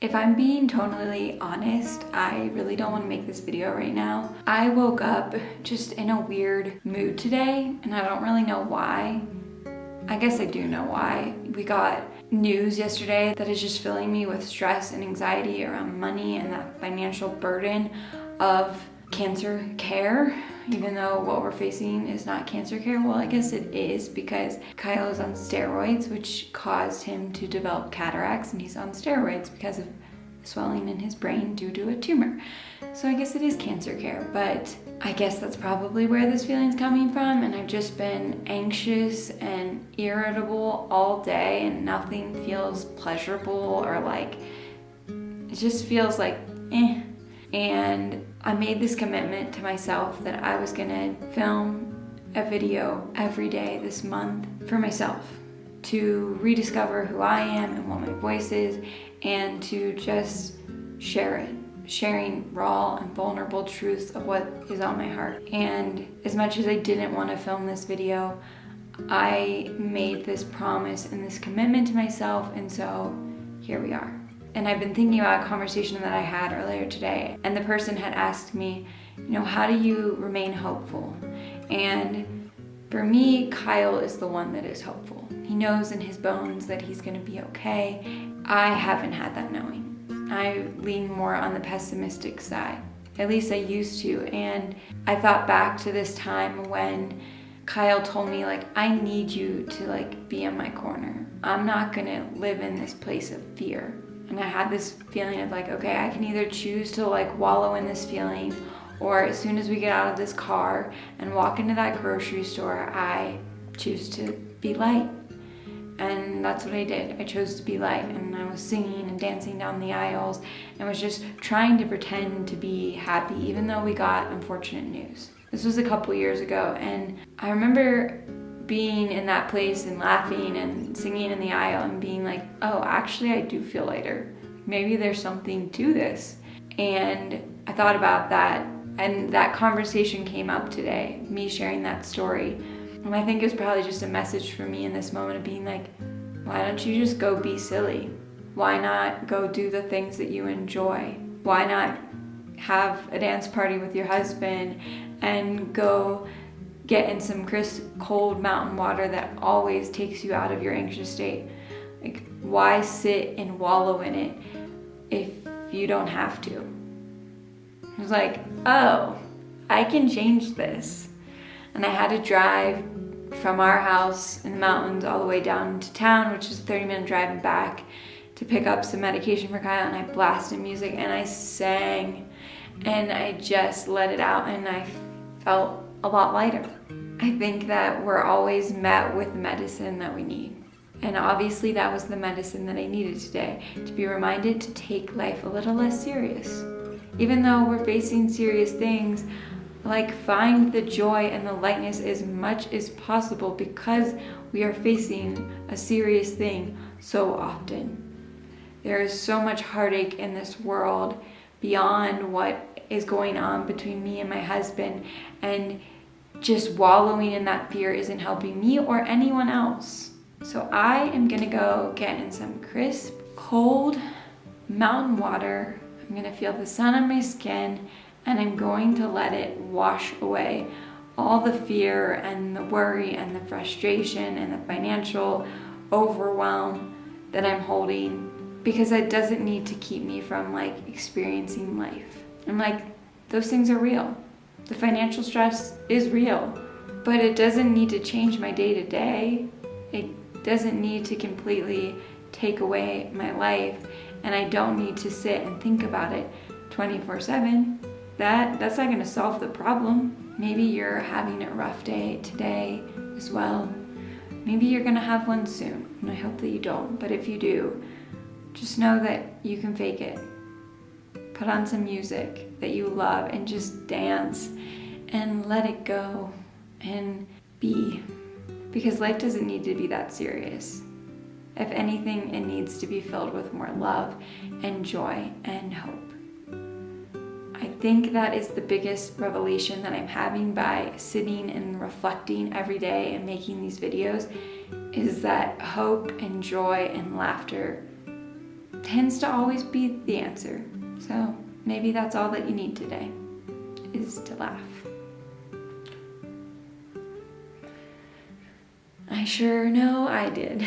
If I'm being totally honest, I really don't want to make this video right now. I woke up just in a weird mood today, and I don't really know why. I guess I do know why. We got news yesterday that is just filling me with stress and anxiety around money and that financial burden of cancer care, even though what we're facing is not cancer care. Well, I guess it is, because Kyle is on steroids, which caused him to develop cataracts, and he's on steroids because of swelling in his brain due to a tumor. So I guess it is cancer care, but I guess that's probably where this feeling's coming from, and I've just been anxious and irritable all day, and nothing feels pleasurable, or like, it just feels like eh. And I made this commitment to myself that I was gonna film a video every day this month for myself, to rediscover who I am and what my voice is, and to just share it, sharing raw and vulnerable truths of what is on my heart. And as much as I didn't want to film this video, I made this promise and this commitment to myself, and so here we are. And I've been thinking about a conversation that I had earlier today, and the person had asked me, how do you remain hopeful? And for me, Kyle is the one that is hopeful. He knows in his bones that he's gonna be okay. I haven't had that knowing. I lean more on the pessimistic side. At least I used to. And I thought back to this time when Kyle told me, I need you to be in my corner. I'm not gonna live in this place of fear. And I had this feeling of okay, I can either choose to wallow in this feeling, or as soon as we get out of this car and walk into that grocery store, I choose to be light. And that's what I did. I chose to be light, and I was singing and dancing down the aisles and was just trying to pretend to be happy, even though we got unfortunate news. This was a couple years ago, and I remember being in that place and laughing and singing in the aisle and being oh, actually I do feel lighter. Maybe there's something to this. And I thought about that, and that conversation came up today, me sharing that story. And I think it was probably just a message for me in this moment of being why don't you just go be silly? Why not go do the things that you enjoy? Why not have a dance party with your husband and go get in some crisp, cold mountain water that always takes you out of your anxious state? Why sit and wallow in it if you don't have to? It was oh, I can change this. And I had to drive from our house in the mountains all the way down to town, which is a 30-minute drive and back, to pick up some medication for Kyle. And I blasted music and I sang and I just let it out, and I felt a lot lighter. I think that we're always met with medicine that we need. And obviously that was the medicine that I needed today, to be reminded to take life a little less serious. Even though we're facing serious things, find the joy and the lightness as much as possible, because we are facing a serious thing so often. There is so much heartache in this world beyond what is going on between me and my husband, and just wallowing in that fear isn't helping me or anyone else. So I am gonna go get in some crisp, cold mountain water. I'm gonna feel the sun on my skin, and I'm going to let it wash away all the fear and the worry and the frustration and the financial overwhelm that I'm holding, because it doesn't need to keep me from experiencing life. And those things are real. The financial stress is real, but it doesn't need to change my day to day. It doesn't need to completely take away my life, and I don't need to sit and think about it 24/7. That's not gonna solve the problem. Maybe you're having a rough day today as well. Maybe you're gonna have one soon, and I hope that you don't, but if you do, just know that you can fake it. Put on some music that you love and just dance and let it go and be. Because life doesn't need to be that serious. If anything, it needs to be filled with more love and joy and hope. I think that is the biggest revelation that I'm having by sitting and reflecting every day and making these videos, is that hope and joy and laughter tends to always be the answer. So maybe that's all that you need today, is to laugh. I sure know I did.